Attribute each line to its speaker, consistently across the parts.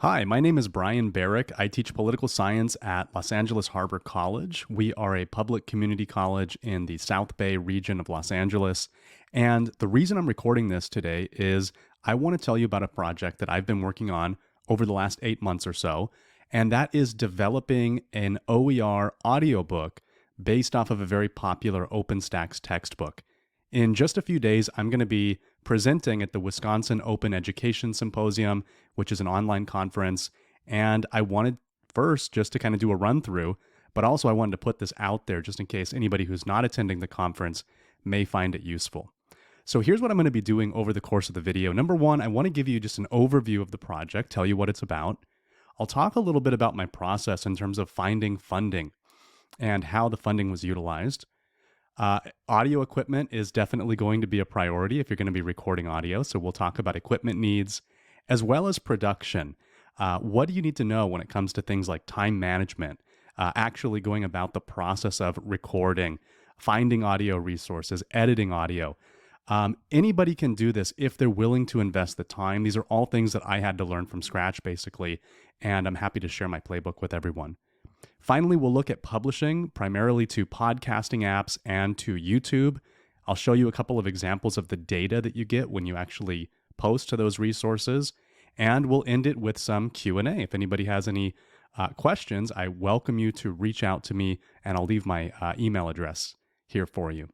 Speaker 1: Hi, my name is Brian Barrick. I teach political science at Los Angeles Harbor College. We are a public community college in the South Bay region of Los Angeles. And the reason I'm recording this today is I want to tell you about a project that I've been working on over the last 8 months or so, and that is developing an OER audiobook based off of a very popular OpenStax textbook. In just a few days, I'm going to be presenting at the Wisconsin Open Education Symposium, which is an online conference. And I wanted first just to kind of do a run through, but also I wanted to put this out there just in case anybody who's not attending the conference may find it useful. So here's what I'm going to be doing over the course of the video. Number one, I want to give you just an overview of the project, tell you what it's about. I'll talk a little bit about my process in terms of finding funding and how the funding was utilized. Audio equipment is definitely going to be a priority if you're going to be recording audio. So we'll talk about equipment needs as well as production. What do you need to know when it comes to things like time management, actually going about the process of recording, finding audio resources, editing audio. Anybody can do this if they're willing to invest the time. These are all things that I had to learn from scratch, basically, and I'm happy to share my playbook with everyone. Finally, we'll look at publishing, primarily to podcasting apps and to YouTube. I'll show you a couple of examples of the data that you get when you actually post to those resources, and we'll end it with some Q&A. If anybody has any questions, I welcome you to reach out to me, and I'll leave my email address here for you.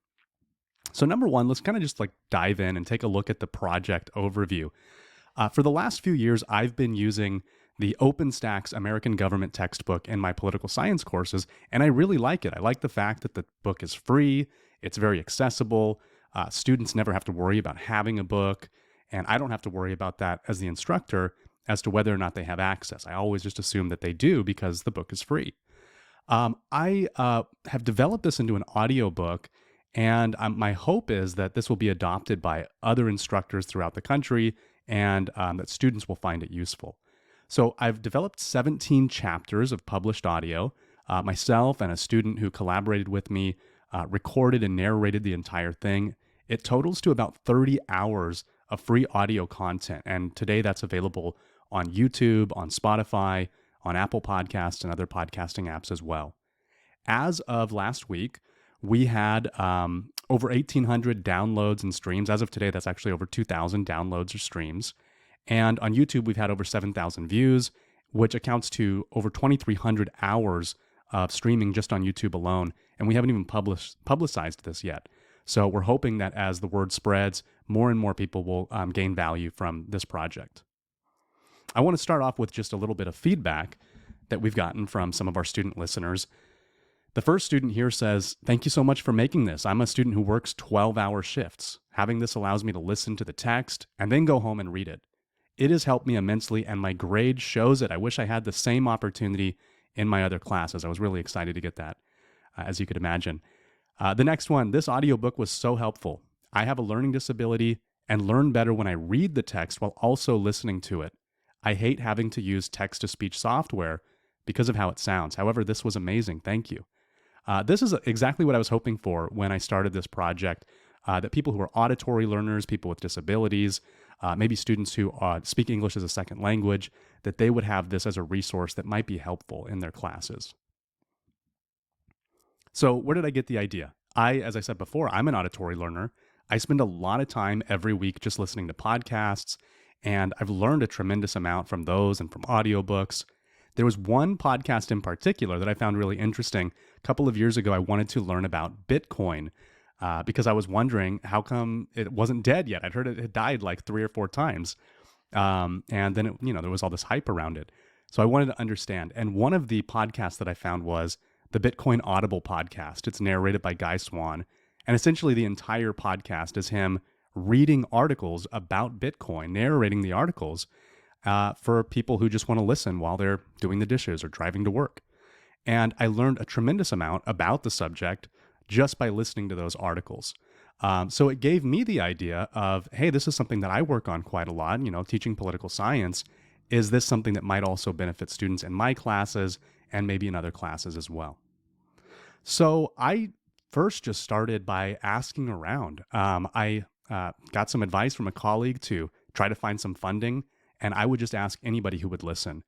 Speaker 1: So number one, let's kind of just dive in and take a look at the project overview. For the last few years, I've been using the OpenStax American Government textbook in my political science courses, and I really like it. I like the fact that the book is free, it's very accessible, students never have to worry about having a book, and I don't have to worry about that as the instructor as to whether or not they have access. I always just assume that they do because the book is free. I have developed this into an audiobook, and my hope is that this will be adopted by other instructors throughout the country and that students will find it useful. So I've developed 17 chapters of published audio. Myself and a student who collaborated with me recorded and narrated the entire thing. It totals to about 30 hours of free audio content. And today that's available on YouTube, on Spotify, on Apple Podcasts, and other podcasting apps as well. As of last week, we had over 1,800 downloads and streams. As of today, that's actually over 2,000 downloads or streams. And on YouTube, we've had over 7,000 views, which accounts to over 2,300 hours of streaming just on YouTube alone. And we haven't even publicized this yet. So we're hoping that as the word spreads, more and more people will gain value from this project. I want to start off with just a little bit of feedback that we've gotten from some of our student listeners. The first student here says, "Thank you so much for making this. I'm a student who works 12-hour shifts. Having this allows me to listen to the text and then go home and read it. It has helped me immensely, and my grade shows it. I wish I had the same opportunity in my other classes." I was really excited to get that, as you could imagine. The next one, "This audiobook was so helpful. I have a learning disability and learn better when I read the text while also listening to it. I hate having to use text-to-speech software because of how it sounds. However, this was amazing. Thank you." This is exactly what I was hoping for when I started this project, that people who are auditory learners, people with disabilities, maybe students who speak English as a second language, that they would have this as a resource that might be helpful in their classes. So where did I get the idea? As I said before, I'm an auditory learner. I spend a lot of time every week just listening to podcasts, and I've learned a tremendous amount from those and from audiobooks. There was one podcast in particular that I found really interesting. A couple of years ago, I wanted to learn about Bitcoin because I was wondering how come it wasn't dead yet. I'd heard it had died like 3 or 4 times. And then, there was all this hype around it. So I wanted to understand. And one of the podcasts that I found was the Bitcoin Audible podcast. It's narrated by Guy Swan. And essentially the entire podcast is him reading articles about Bitcoin, narrating the articles for people who just want to listen while they're doing the dishes or driving to work. And I learned a tremendous amount about the subject just by listening to those articles. So it gave me the idea of, hey, this is something that I work on quite a lot, teaching political science. Is this something that might also benefit students in my classes and maybe in other classes as well? So I first just started by asking around. I got some advice from a colleague to try to find some funding, and I would just ask anybody who would listen.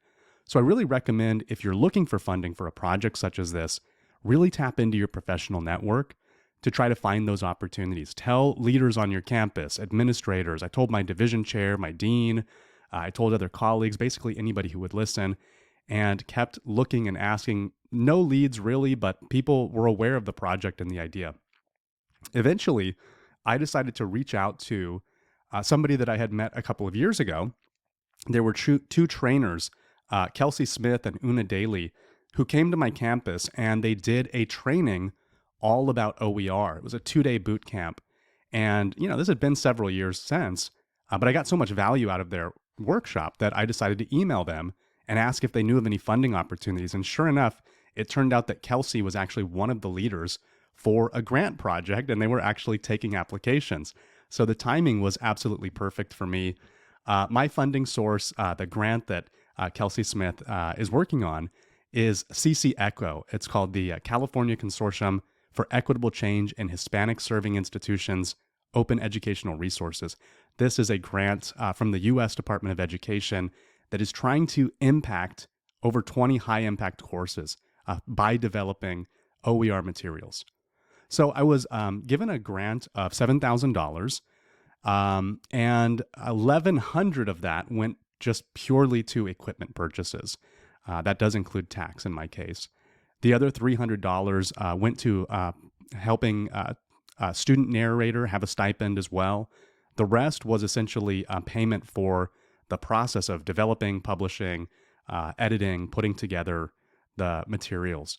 Speaker 1: So I really recommend, if you're looking for funding for a project such as this, really tap into your professional network to try to find those opportunities. Tell leaders on your campus, administrators. I told my division chair, my dean, I told other colleagues, basically anybody who would listen, and kept looking and asking. No leads really, but people were aware of the project and the idea. Eventually, I decided to reach out to somebody that I had met a couple of years ago. There were two trainers, Kelsey Smith and Una Daly, who came to my campus, and they did a training all about OER. It was a 2-day boot camp. And, this had been several years since, but I got so much value out of their workshop that I decided to email them and ask if they knew of any funding opportunities. And sure enough, it turned out that Kelsey was actually one of the leaders for a grant project, and they were actually taking applications. So the timing was absolutely perfect for me. My funding source, the grant that Kelsey Smith is working on, is CC ECHO. It's called the California Consortium for Equitable Change in Hispanic Serving Institutions, Open Educational Resources. This is a grant from the U.S. Department of Education that is trying to impact over 20 high-impact courses by developing OER materials. So I was given a grant of $7,000, and $1,100 of that went just purely to equipment purchases. That does include tax in my case. The other $300 went to helping a student narrator have a stipend as well. The rest was essentially payment for the process of developing, publishing, editing, putting together the materials.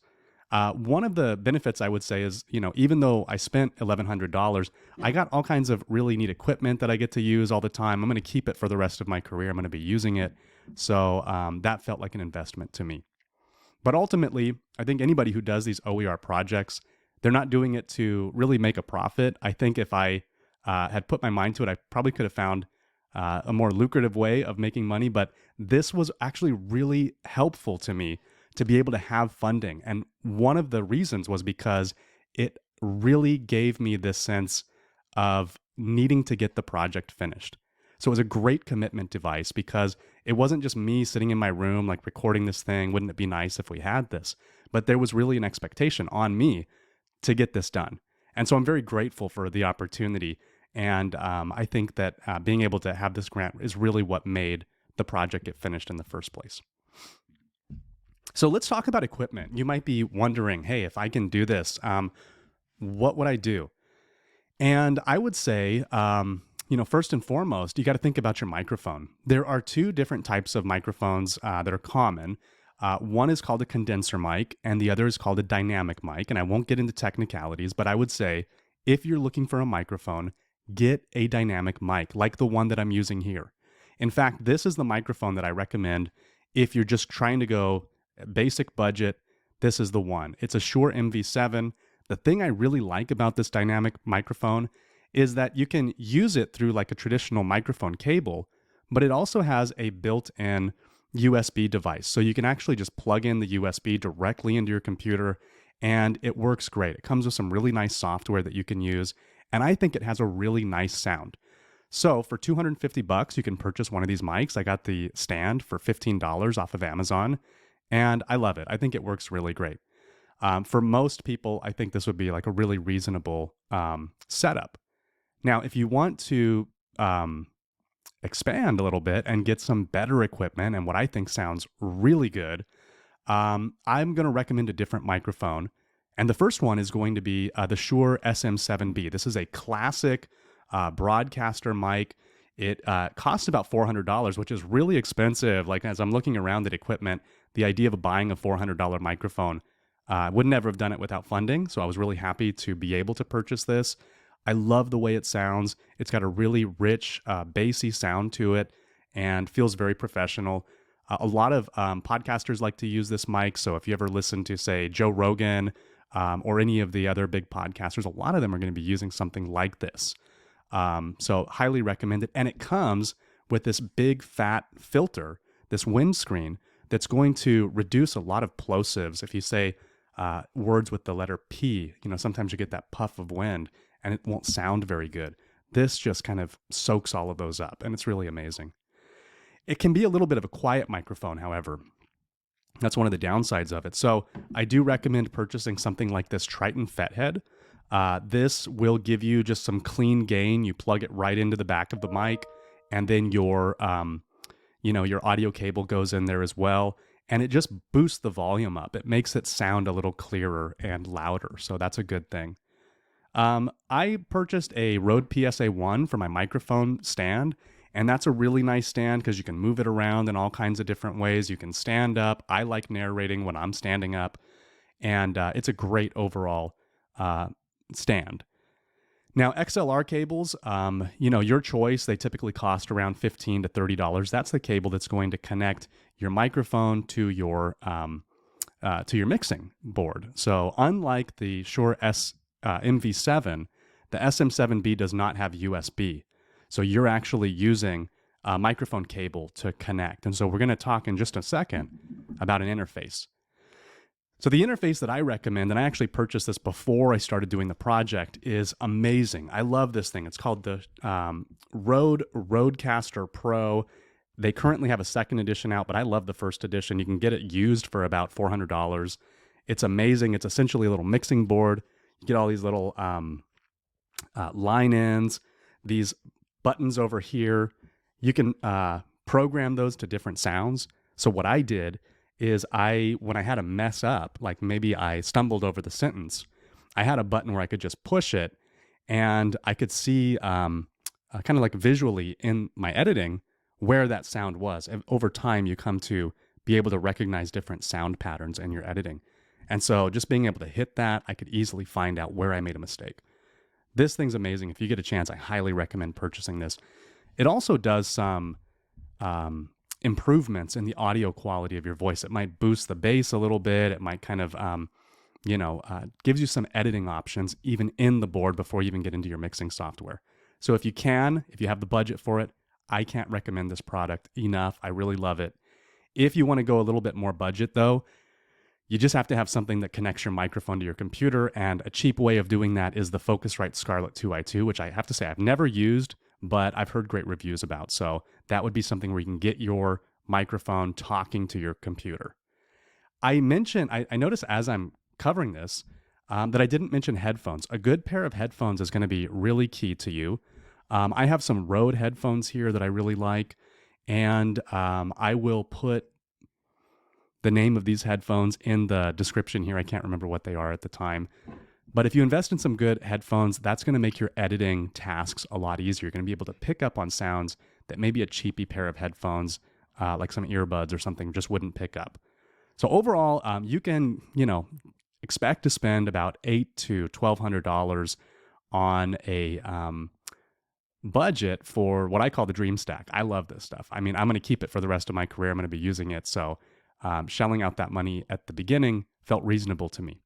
Speaker 1: One of the benefits I would say is, even though I spent $1,100, I got all kinds of really neat equipment that I get to use all the time. I'm going to keep it for the rest of my career. I'm going to be using it. So that felt like an investment to me. But ultimately, I think anybody who does these OER projects, they're not doing it to really make a profit. I think if I had put my mind to it, I probably could have found a more lucrative way of making money. But this was actually really helpful to me to be able to have funding. And one of the reasons was because it really gave me this sense of needing to get the project finished. So it was a great commitment device because it wasn't just me sitting in my room, like recording this thing. Wouldn't it be nice if we had this? But there was really an expectation on me to get this done. And so I'm very grateful for the opportunity. And I think that being able to have this grant is really what made the project get finished in the first place. So let's talk about equipment. You might be wondering, hey, if I can do this, what would I do? And I would say, first and foremost, you got to think about your microphone. There are two different types of microphones that are common. One is called a condenser mic, and the other is called a dynamic mic. And I won't get into technicalities, but I would say if you're looking for a microphone, get a dynamic mic like the one that I'm using here. In fact, this is the microphone that I recommend if you're just trying to go basic budget. This is the one. It's a Shure MV7. The thing I really like about this dynamic microphone is that you can use it through like a traditional microphone cable, but it also has a built-in USB device. So you can actually just plug in the USB directly into your computer, and it works great. It comes with some really nice software that you can use, and I think it has a really nice sound. So for $250, you can purchase one of these mics. I got the stand for $15 off of Amazon, and I love it. I think it works really great. For most people, I think this would be like a really reasonable setup. Now, if you want to expand a little bit and get some better equipment and what I think sounds really good, I'm going to recommend a different microphone. And the first one is going to be the Shure SM7B. This is a classic broadcaster mic. It costs about $400, which is really expensive. Like as I'm looking around at equipment, the idea of buying a $400 microphone, I would never have done it without funding. So I was really happy to be able to purchase this. I love the way it sounds. It's got a really rich, bassy sound to it and feels very professional. A lot of podcasters like to use this mic. So if you ever listen to, say, Joe Rogan or any of the other big podcasters, a lot of them are going to be using something like this. So highly recommend it. And it comes with this big fat filter, this windscreen that's going to reduce a lot of plosives. If you say words with the letter P, sometimes you get that puff of wind and it won't sound very good. This just kind of soaks all of those up, and it's really amazing. It can be a little bit of a quiet microphone, however. That's one of the downsides of it. So I do recommend purchasing something like this Triton Fethead. This will give you just some clean gain. You plug it right into the back of the mic, and then your audio cable goes in there as well. And it just boosts the volume up. It makes it sound a little clearer and louder. So that's a good thing. I purchased a Rode PSA-1 for my microphone stand, and that's a really nice stand because you can move it around in all kinds of different ways. You can stand up. I like narrating when I'm standing up, and it's a great overall stand. Now, XLR cables, your choice, they typically cost around $15 to $30. That's the cable that's going to connect your microphone to your mixing board. So unlike the Shure MV7, the SM7B does not have USB. So you're actually using a microphone cable to connect. And so we're going to talk in just a second about an interface. So the interface that I recommend, and I actually purchased this before I started doing the project, is amazing. I love this thing. It's called the Rode Rodecaster Pro. They currently have a second edition out, but I love the first edition. You can get it used for about $400. It's amazing. It's essentially a little mixing board. You get all these little line ins, these buttons over here. You can program those to different sounds. So what I did is when I had a mess up, like maybe I stumbled over the sentence, I had a button where I could just push it, and I could see kind of like visually in my editing where that sound was. And over time, you come to be able to recognize different sound patterns in your editing. And so just being able to hit that, I could easily find out where I made a mistake. This thing's amazing. If you get a chance, I highly recommend purchasing this. It also does some improvements in the audio quality of your voice. It might boost the bass a little bit. It might kind of, gives you some editing options even in the board before you even get into your mixing software. So if you have the budget for it, I can't recommend this product enough. I really love it. If you want to go a little bit more budget though, you just have to have something that connects your microphone to your computer, and a cheap way of doing that is the Focusrite Scarlett 2i2, which I have to say I've never used, but I've heard great reviews about. So that would be something where you can get your microphone talking to your computer. I noticed as I'm covering this that I didn't mention headphones. A good pair of headphones is going to be really key to you. I have some Rode headphones here that I really like, and I will put the name of these headphones in the description here. I can't remember what they are at the time. But if you invest in some good headphones, that's going to make your editing tasks a lot easier. You're going to be able to pick up on sounds that maybe a cheapy pair of headphones, like some earbuds or something, just wouldn't pick up. So overall, you can, expect to spend about $800 to $1,200 on a budget for what I call the dream stack. I love this stuff. I mean, I'm going to keep it for the rest of my career. I'm going to be using it. So shelling out that money at the beginning felt reasonable to me.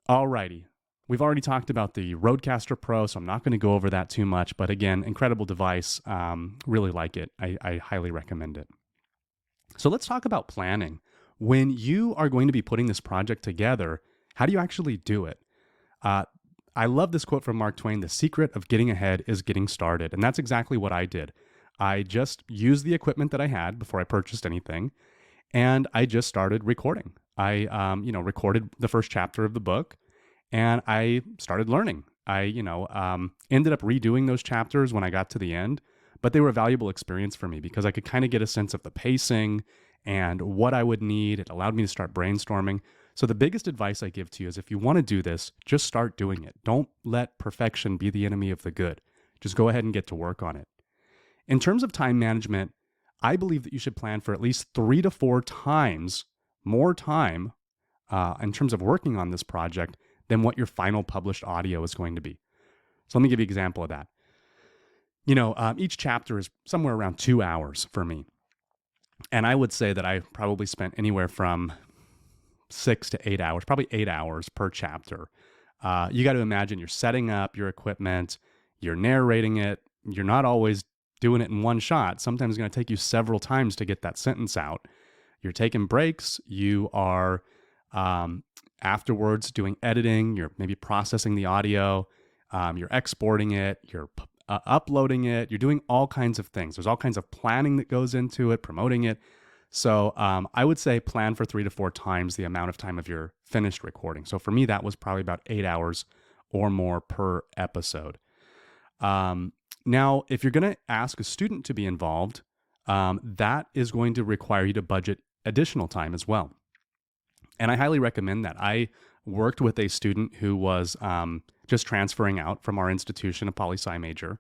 Speaker 1: Alrighty. We've already talked about the Rodecaster Pro, so I'm not going to go over that too much. But again, incredible device. Really like it. I highly recommend it. So let's talk about planning. When you are going to be putting this project together, how do you actually do it? I love this quote from Mark Twain: "The secret of getting ahead is getting started." And that's exactly what I did. I just used the equipment that I had before I purchased anything, and I just started recording. I, recorded the first chapter of the book, and I started learning. I, ended up redoing those chapters when I got to the end, but they were a valuable experience for me because I could kind of get a sense of the pacing and what I would need. It allowed me to start brainstorming. So the biggest advice I give to you is if you want to do this, just start doing it. Don't let perfection be the enemy of the good. Just go ahead and get to work on it. In terms of time management, I believe that you should plan for at least 3 to 4 times more time in terms of working on this project than what your final published audio is going to be. So let me give you an example of that. Each chapter is somewhere around 2 hours for me. And I would say that I probably spent anywhere from 6 to 8 hours, probably 8 hours per chapter. You got to imagine you're setting up your equipment, you're narrating it, you're not always doing it in one shot. Sometimes it's going to take you several times to get that sentence out. You're taking breaks. You are afterwards doing editing. You're maybe processing the audio. You're exporting it. You're uploading it. You're doing all kinds of things. There's all kinds of planning that goes into it, promoting it. So I would say plan for 3 to 4 times the amount of time of your finished recording. So for me, that was probably about 8 hours or more per episode. Now, if you're going to ask a student to be involved, that is going to require you to budget additional time as well. And I highly recommend that. I worked with a student who was just transferring out from our institution, a poli-sci major,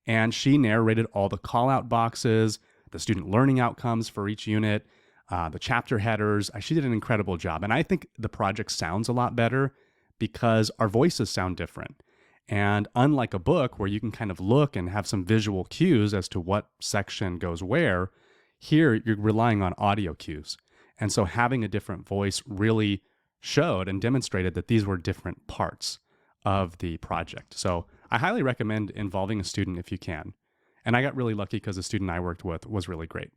Speaker 1: and she narrated all the call-out boxes, the student learning outcomes for each unit, the chapter headers. She did an incredible job. And I think the project sounds a lot better because our voices sound different. And unlike a book where you can kind of look and have some visual cues as to what section goes where, here you're relying on audio cues. And so having a different voice really showed and demonstrated that these were different parts of the project. So I highly recommend involving a student if you can. And I got really lucky because the student I worked with was really great.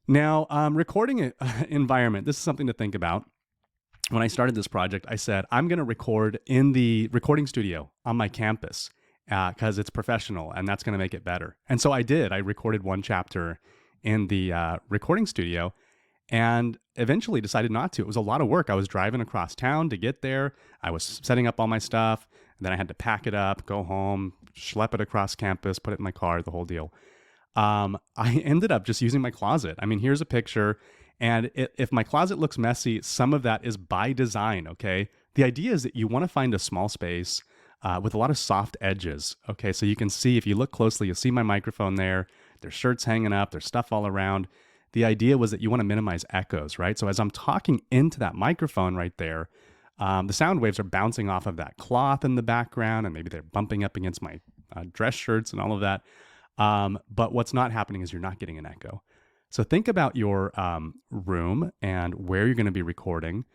Speaker 1: Now, recording environment, this is something to think about. When I started this project, I said, I'm going to record in the recording studio on my campus because it's professional and that's going to make it better. And so I did. I recorded one chapter in the recording studio and eventually decided not to. It was a lot of work. I was driving across town to get there. I was setting up all my stuff. And then I had to pack it up, go home, schlep it across campus, put it in my car, the whole deal. I ended up just using my closet. I mean, here's a picture. And if my closet looks messy, some of that is by design, okay? The idea is that you want to find a small space with a lot of soft edges, okay? So you can see, if you look closely, you'll see my microphone there. There's shirts hanging up. There's stuff all around. The idea was that you want to minimize echoes, right? So as I'm talking into that microphone right there, the sound waves are bouncing off of that cloth in the background, and maybe they're bumping up against my dress shirts and all of that. But what's not happening is you're not getting an echo. So think about your room and where you're going to be recording.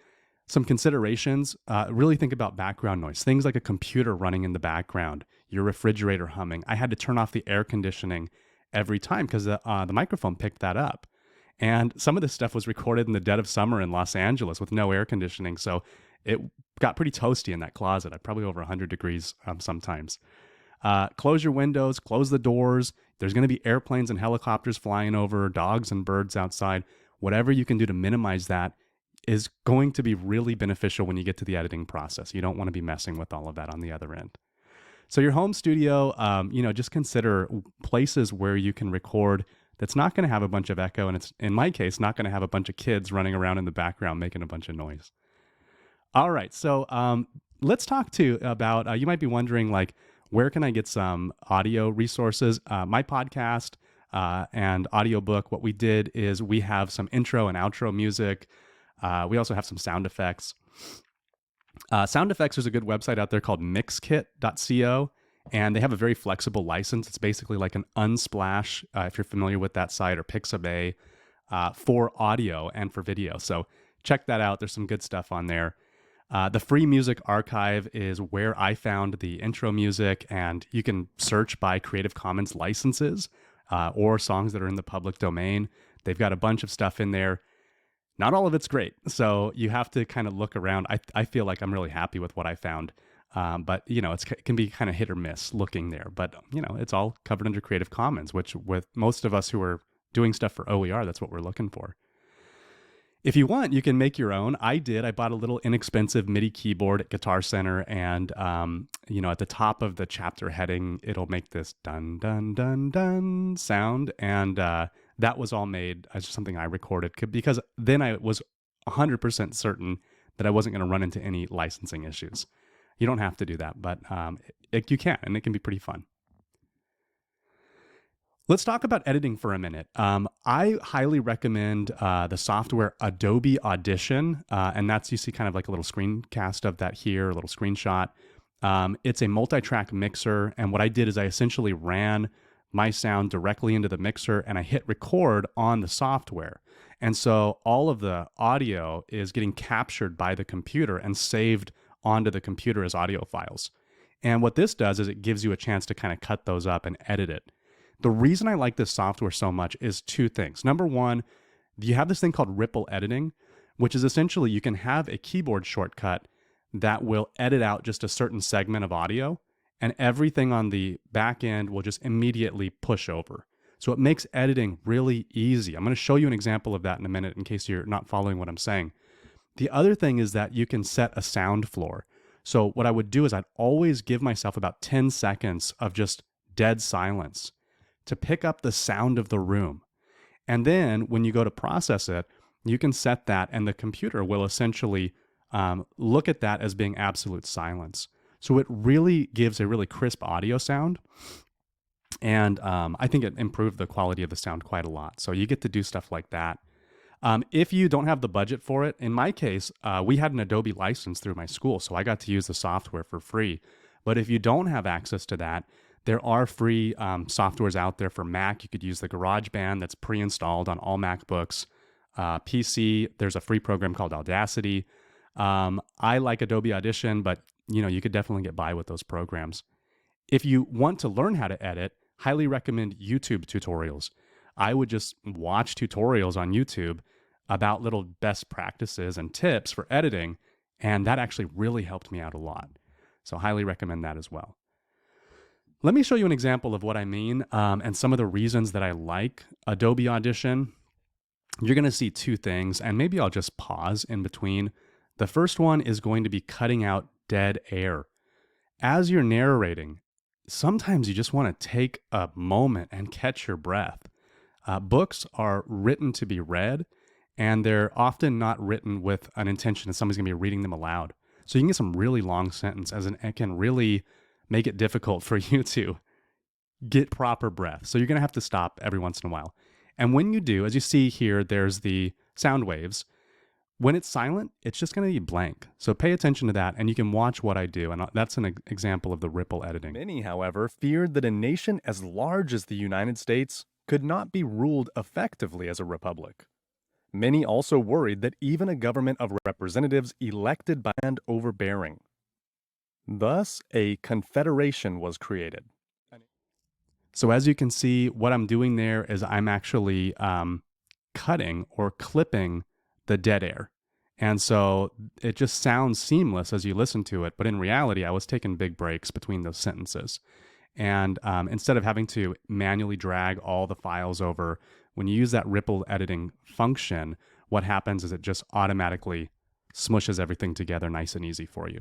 Speaker 1: Some considerations, really think about background noise. Things like a computer running in the background, your refrigerator humming. I had to turn off the air conditioning every time because the microphone picked that up. And some of this stuff was recorded in the dead of summer in Los Angeles with no air conditioning. So it got pretty toasty in that closet, probably over 100 degrees sometimes. Close your windows, close the doors. There's going to be airplanes and helicopters flying over, dogs and birds outside. Whatever you can do to minimize that is going to be really beneficial when you get to the editing process. You don't want to be messing with all of that on the other end. So your home studio, just consider places where you can record that's not going to have a bunch of echo. And it's, in my case, not going to have a bunch of kids running around in the background making a bunch of noise. All right. So let's talk about, you might be wondering, like, where can I get some audio resources? My podcast and audiobook, what we did is we have some intro and outro music. We also have some sound effects. Sound effects, there's a good website out there called mixkit.co, and they have a very flexible license. It's basically like an Unsplash, if you're familiar with that site, or Pixabay for audio and for video. So check that out. There's some good stuff on there. The Free Music Archive is where I found the intro music, and you can search by Creative Commons licenses or songs that are in the public domain. They've got a bunch of stuff in there. Not all of it's great, so you have to kind of look around. I feel like I'm really happy with what I found, but it can be kind of hit or miss looking there. But it's all covered under Creative Commons, which with most of us who are doing stuff for OER, that's what we're looking for. If you want, you can make your own. I did. I bought a little inexpensive MIDI keyboard at Guitar Center, and at the top of the chapter heading, it'll make this dun dun dun dun sound, and that was all made as just something I recorded because then I was 100% certain that I wasn't going to run into any licensing issues. You don't have to do that, but you can, and it can be pretty fun. Let's talk about editing for a minute. I highly recommend the software Adobe Audition, and that's, you see kind of like a little screencast of that here, a little screenshot. It's a multi-track mixer, and what I did is I essentially ran my sound directly into the mixer and I hit record on the software. And so all of the audio is getting captured by the computer and saved onto the computer as audio files. And what this does is it gives you a chance to kind of cut those up and edit it. The reason I like this software so much is two things. Number one, you have this thing called ripple editing, which is essentially you can have a keyboard shortcut that will edit out just a certain segment of audio, and everything on the back end will just immediately push over. So it makes editing really easy. I'm going to show you an example of that in a minute in case you're not following what I'm saying. The other thing is that you can set a sound floor. So what I would do is I'd always give myself about 10 seconds of just dead silence to pick up the sound of the room. And then when you go to process it, you can set that and the computer will essentially look at that as being absolute silence. So it really gives a really crisp audio sound. And I think it improved the quality of the sound quite a lot. So you get to do stuff like that. If you don't have the budget for it, in my case, we had an Adobe license through my school, so I got to use the software for free. But if you don't have access to that, there are free softwares out there for Mac. You could use the GarageBand that's pre-installed on all MacBooks. PC, there's a free program called Audacity. I like Adobe Audition, but you could definitely get by with those programs. If you want to learn how to edit, highly recommend YouTube tutorials. I would just watch tutorials on YouTube about little best practices and tips for editing, and that actually really helped me out a lot. So highly recommend that as well. Let me show you an example of what I mean and some of the reasons that I like Adobe Audition. You're going to see two things, and maybe I'll just pause in between. The first one is going to be cutting out dead air. As you're narrating, sometimes you just want to take a moment and catch your breath. Books are written to be read, and they're often not written with an intention that somebody's going to be reading them aloud. So you can get some really long sentences, and it can really make it difficult for you to get proper breath. So you're going to have to stop every once in a while. And when you do, as you see here, there's the sound waves. When it's silent, it's just going to be blank. So pay attention to that, and you can watch what I do. And that's an example of the ripple editing.
Speaker 2: Many, however, feared that a nation as large as the United States could not be ruled effectively as a republic. Many also worried that even a government of representatives elected by and overbearing. Thus, a confederation was created.
Speaker 1: So as you can see, what I'm doing there is I'm actually cutting or clipping the dead air. And so it just sounds seamless as you listen to it. But in reality, I was taking big breaks between those sentences. And instead of having to manually drag all the files over, when you use that ripple editing function, what happens is it just automatically smushes everything together nice and easy for you.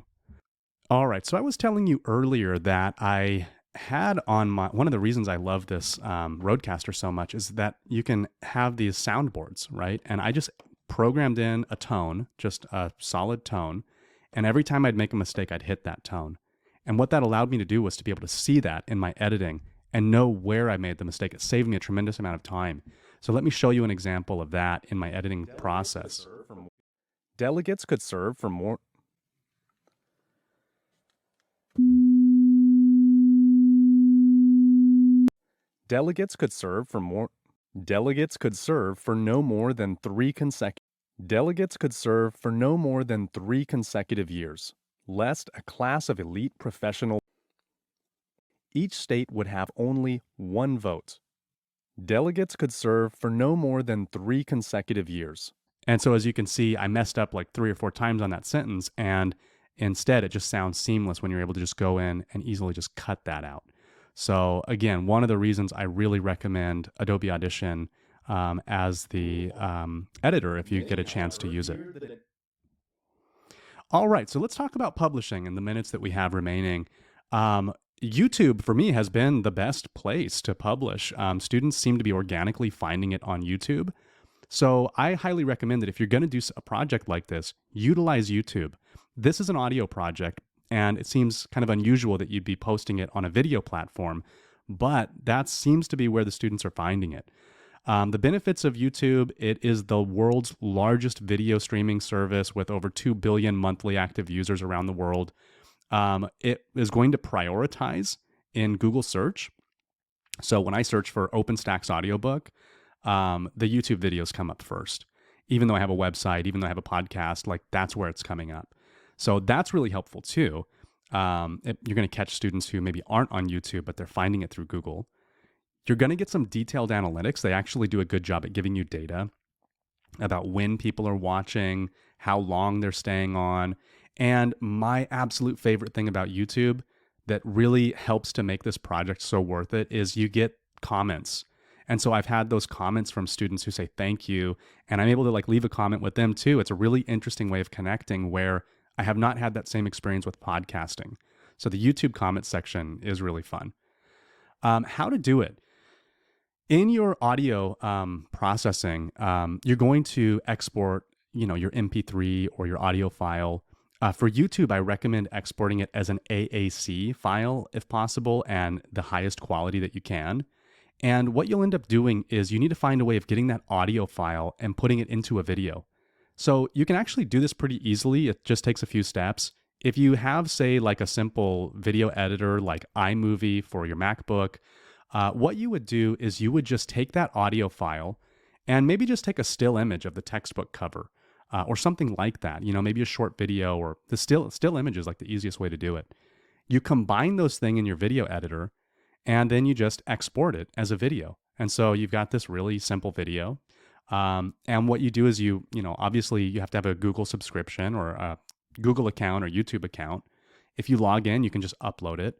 Speaker 1: All right, so I was telling you earlier that I had on one of the reasons I love this Rodecaster so much is that you can have these soundboards, right? And I just programmed in a tone, just a solid tone, and every time I'd make a mistake, I'd hit that tone. And what that allowed me to do was to be able to see that in my editing and know where I made the mistake. It saved me a tremendous amount of time. So let me show you an example of that in my editing process.
Speaker 2: Delegates could serve for more. Delegates could serve for more. Delegates could serve for no more than 3 consecutive. Delegates could serve for no more than 3 consecutive years, lest a class of elite professional. Each state would have only 1 vote. Delegates could serve for no more than 3 consecutive years.
Speaker 1: And so as you can see, I messed up like 3 or 4 times on that sentence, and instead it just sounds seamless when you're able to just go in and easily just cut that out. So again, one of the reasons I really recommend Adobe Audition as the editor if you get a chance to use it. All right, so let's talk about publishing in the minutes that we have remaining. YouTube, for me, has been the best place to publish. Students seem to be organically finding it on YouTube. So I highly recommend that if you're going to do a project like this, utilize YouTube. This is an audio project, and it seems kind of unusual that you'd be posting it on a video platform, but that seems to be where the students are finding it. The benefits of YouTube: it is the world's largest video streaming service with over 2 billion monthly active users around the world. It is going to prioritize in Google search. So when I search for OpenStack's audiobook, the YouTube videos come up first. Even though I have a website, even though I have a podcast, like that's where it's coming up. So that's really helpful too. You're going to catch students who maybe aren't on YouTube, but they're finding it through Google. You're going to get some detailed analytics. They actually do a good job at giving you data about when people are watching, how long they're staying on. And my absolute favorite thing about YouTube, that really helps to make this project so worth it is you get comments. And so I've had those comments from students who say thank you, and I'm able to like leave a comment with them too. It's a really interesting way of connecting where I have not had that same experience with podcasting. So the YouTube comment section is really fun. How to do it. In your audio processing, you're going to export, your MP3 or your audio file. For YouTube, I recommend exporting it as an AAC file if possible and the highest quality that you can. And what you'll end up doing is you need to find a way of getting that audio file and putting it into a video. So you can actually do this pretty easily. It just takes a few steps. If you have, say, like a simple video editor like iMovie for your MacBook, what you would do is you would just take that audio file and maybe just take a still image of the textbook cover or something like that. Maybe a short video, or the still image is like the easiest way to do it. You combine those things in your video editor, and then you just export it as a video. And so you've got this really simple video. And what you do is obviously you have to have a Google subscription or a Google account or YouTube account. If you log in, you can just upload it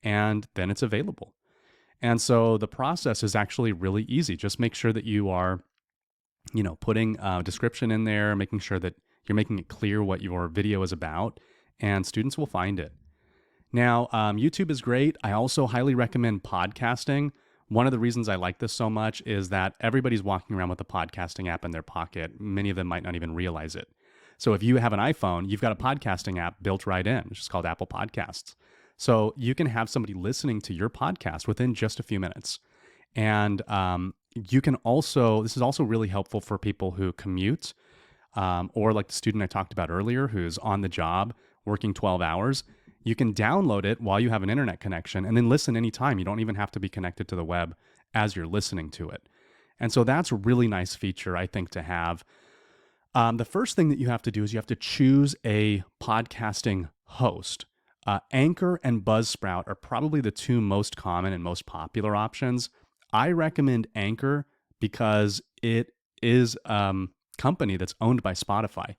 Speaker 1: and then it's available. And so the process is actually really easy. Just make sure that you are, putting a description in there, making sure that you're making it clear what your video is about, and students will find it. Now, YouTube is great. I also highly recommend podcasting. One of the reasons I like this so much is that everybody's walking around with a podcasting app in their pocket. Many of them might not even realize it. So if you have an iPhone, you've got a podcasting app built right in, which is called Apple Podcasts. So you can have somebody listening to your podcast within just a few minutes. And you can also, this is also really helpful for people who commute, or like the student I talked about earlier who's on the job working 12 hours. You can download it while you have an internet connection and then listen anytime. You don't even have to be connected to the web as you're listening to it. And so that's a really nice feature, I think, to have. The first thing that you have to do is you have to choose a podcasting host. Anchor and Buzzsprout are probably the two most common and most popular options. I recommend Anchor because it is a company that's owned by Spotify.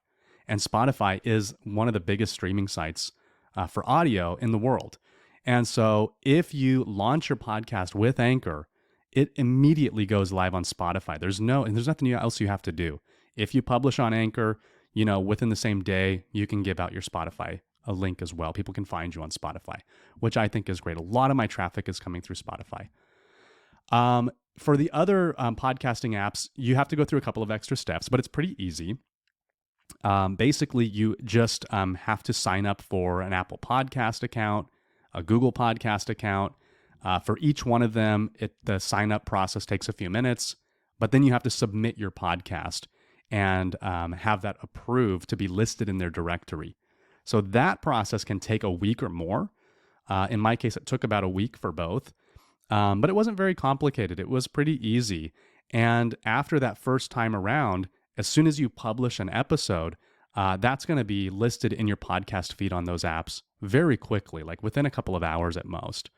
Speaker 1: And Spotify is one of the biggest streaming sites for audio in the world. And so if you launch your podcast with Anchor, it immediately goes live on Spotify. There's nothing else you have to do. If you publish on Anchor, within the same day, you can give out your Spotify a link as well. People can find you on Spotify, which I think is great. A lot of my traffic is coming through Spotify. For the other podcasting apps, you have to go through a couple of extra steps, but it's pretty easy. Basically, you just have to sign up for an Apple Podcast account, a Google Podcast account. For each one of them, the sign-up process takes a few minutes, but then you have to submit your podcast and have that approved to be listed in their directory. So that process can take a week or more. In my case, it took about a week for both, but it wasn't very complicated. It was pretty easy. And after that first time around, as soon as you publish an episode, that's going to be listed in your podcast feed on those apps very quickly, like within a couple of hours at most.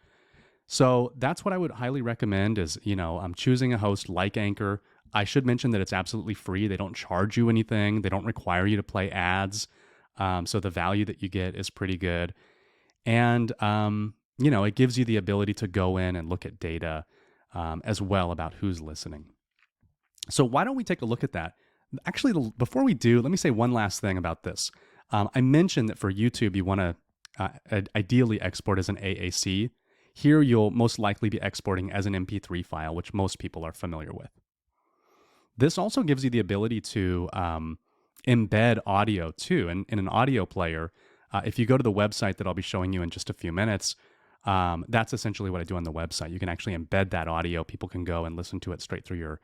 Speaker 1: So that's what I would highly recommend is, I'm choosing a host like Anchor. I should mention that it's absolutely free. They don't charge you anything. They don't require you to play ads. So the value that you get is pretty good. And, it gives you the ability to go in and look at data as well about who's listening. So why don't we take a look at that? Actually, before we do, let me say one last thing about this. I mentioned that for YouTube, you want to ideally export as an AAC. Here, you'll most likely be exporting as an MP3 file, which most people are familiar with. This also gives you the ability to embed audio too. And in an audio player, if you go to the website that I'll be showing you in just a few minutes, that's essentially what I do on the website. You can actually embed that audio. People can go and listen to it straight through your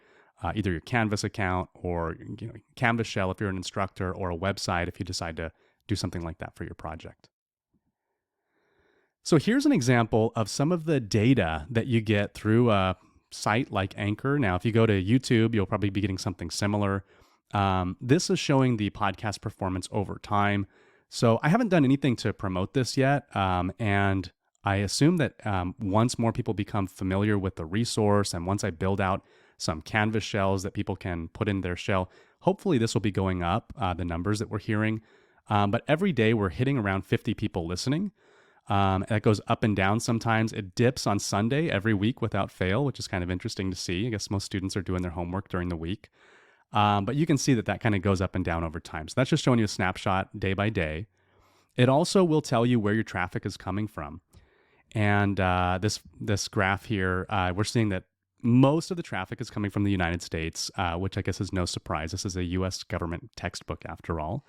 Speaker 1: either your Canvas account or Canvas shell if you're an instructor, or a website if you decide to do something like that for your project. So here's an example of some of the data that you get through a site like Anchor. Now, if you go to YouTube, you'll probably be getting something similar. This is showing the podcast performance over time. So I haven't done anything to promote this yet. And I assume that once more people become familiar with the resource, and once I build out some Canvas shells that people can put in their shell, hopefully this will be going up, the numbers that we're hearing. But every day we're hitting around 50 people listening. That goes up and down sometimes. It dips on Sunday every week without fail, which is kind of interesting to see. I guess most students are doing their homework during the week. But you can see that that kind of goes up and down over time. So that's just showing you a snapshot day by day. It also will tell you where your traffic is coming from. And this graph here, we're seeing that most of the traffic is coming from the United States, which I guess is no surprise. This is a U.S. government textbook after all.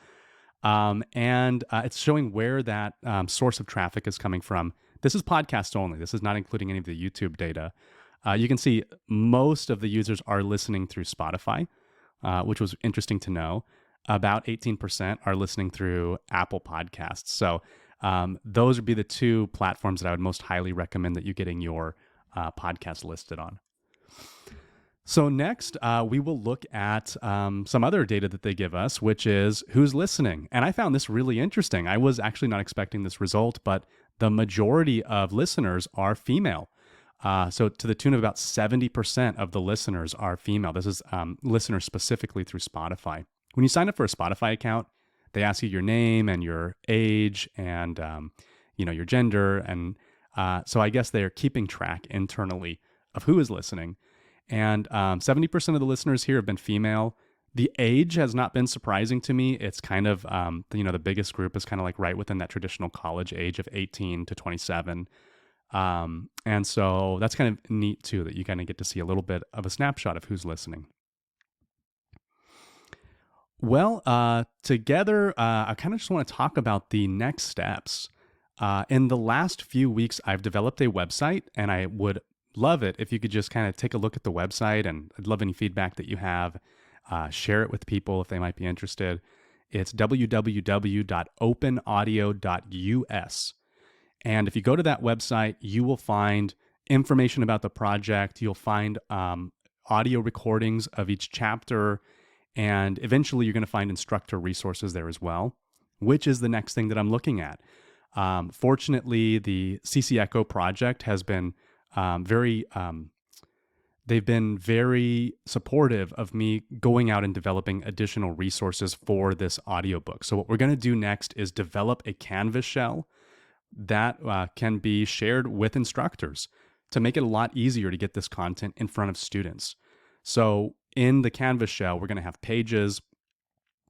Speaker 1: And it's showing where that source of traffic is coming from. This is podcast only. This is not including any of the YouTube data. You can see most of the users are listening through Spotify, which was interesting to know. About 18% are listening through Apple Podcasts. So those would be the two platforms that I would most highly recommend that you getting your podcast listed on. So next, we will look at some other data that they give us, which is who's listening. And I found this really interesting. I was actually not expecting this result, but the majority of listeners are female. So to the tune of about 70% of the listeners are female. This is listeners specifically through Spotify. When you sign up for a Spotify account, they ask you your name and your age and your gender. And so I guess they're keeping track internally of who is listening. And 70% of the listeners here have been female. The age has not been surprising to me. It's kind of, the biggest group is kind of like right within that traditional college age of 18 to 27. And so that's kind of neat too, that you kind of get to see a little bit of a snapshot of who's listening. Well, together, I kind of just want to talk about the next steps. In the last few weeks, I've developed a website, and I would love it if you could just kind of take a look at the website, and I'd love any feedback that you have. Share it with people if they might be interested. It's www.openaudio.us. And if you go to that website, you will find information about the project. You'll find audio recordings of each chapter. And eventually you're going to find instructor resources there as well, which is the next thing that I'm looking at. Fortunately, the CC Echo project has been they've been very supportive of me going out and developing additional resources for this audiobook. So what we're going to do next is develop a Canvas shell that can be shared with instructors to make it a lot easier to get this content in front of students. So in the Canvas shell, we're going to have pages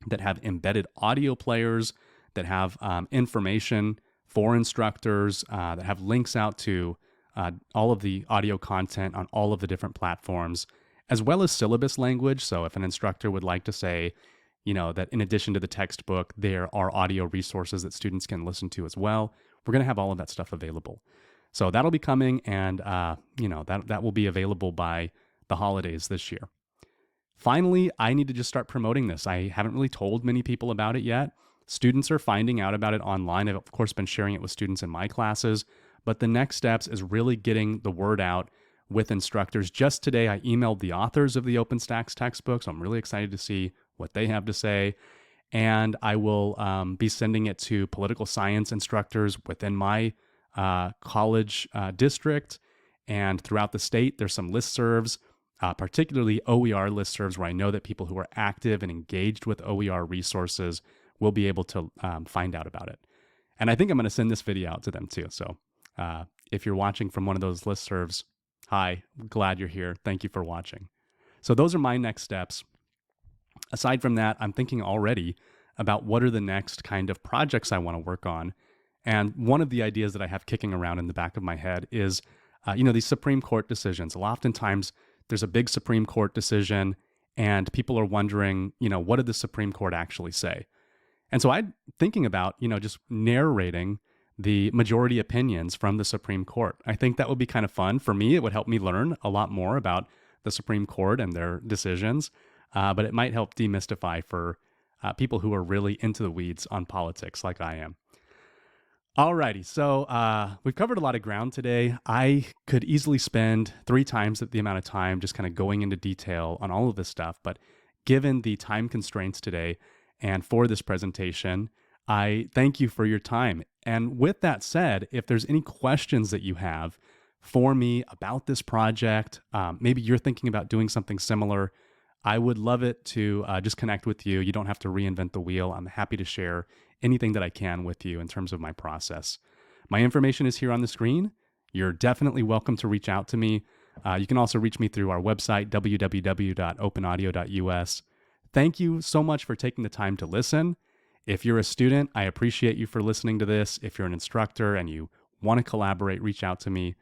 Speaker 1: that have embedded audio players, that have information for instructors, that have links out to all of the audio content on all of the different platforms, as well as syllabus language. So if an instructor would like to say, that in addition to the textbook, there are audio resources that students can listen to as well, we're going to have all of that stuff available. So that'll be coming, and that will be available by the holidays this year. Finally, I need to just start promoting this. I haven't really told many people about it yet. Students are finding out about it online. I've, of course, been sharing it with students in my classes. But the next steps is really getting the word out with instructors. Just today, I emailed the authors of the OpenStax textbook, so I'm really excited to see what they have to say. And I will be sending it to political science instructors within my college district and throughout the state. There's some listservs, particularly OER listservs, where I know that people who are active and engaged with OER resources will be able to find out about it. And I think I'm going to send this video out to them too. So if you're watching from one of those listservs, hi, glad you're here. Thank you for watching. So those are my next steps. Aside from that, I'm thinking already about what are the next kind of projects I want to work on. And one of the ideas that I have kicking around in the back of my head is, these Supreme Court decisions. Oftentimes, there's a big Supreme Court decision, and people are wondering, what did the Supreme Court actually say? And so I'm thinking about, just narrating the majority opinions from the Supreme Court. I think that would be kind of fun. For me, it would help me learn a lot more about the Supreme Court and their decisions, but it might help demystify for people who are really into the weeds on politics like I am. Alrighty, so we've covered a lot of ground today. I could easily spend 3 times the amount of time just kind of going into detail on all of this stuff, but given the time constraints today and for this presentation, I thank you for your time. And with that said, if there's any questions that you have for me about this project, maybe you're thinking about doing something similar, I would love it to just connect with you. You don't have to reinvent the wheel. I'm happy to share anything that I can with you in terms of my process. My information is here on the screen. You're definitely welcome to reach out to me. You can also reach me through our website, www.openaudio.us. Thank you so much for taking the time to listen. If you're a student, I appreciate you for listening to this. If you're an instructor and you want to collaborate, reach out to me.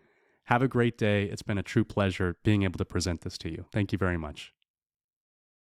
Speaker 1: Have a great day. It's been a true pleasure being able to present this to you. Thank you very much.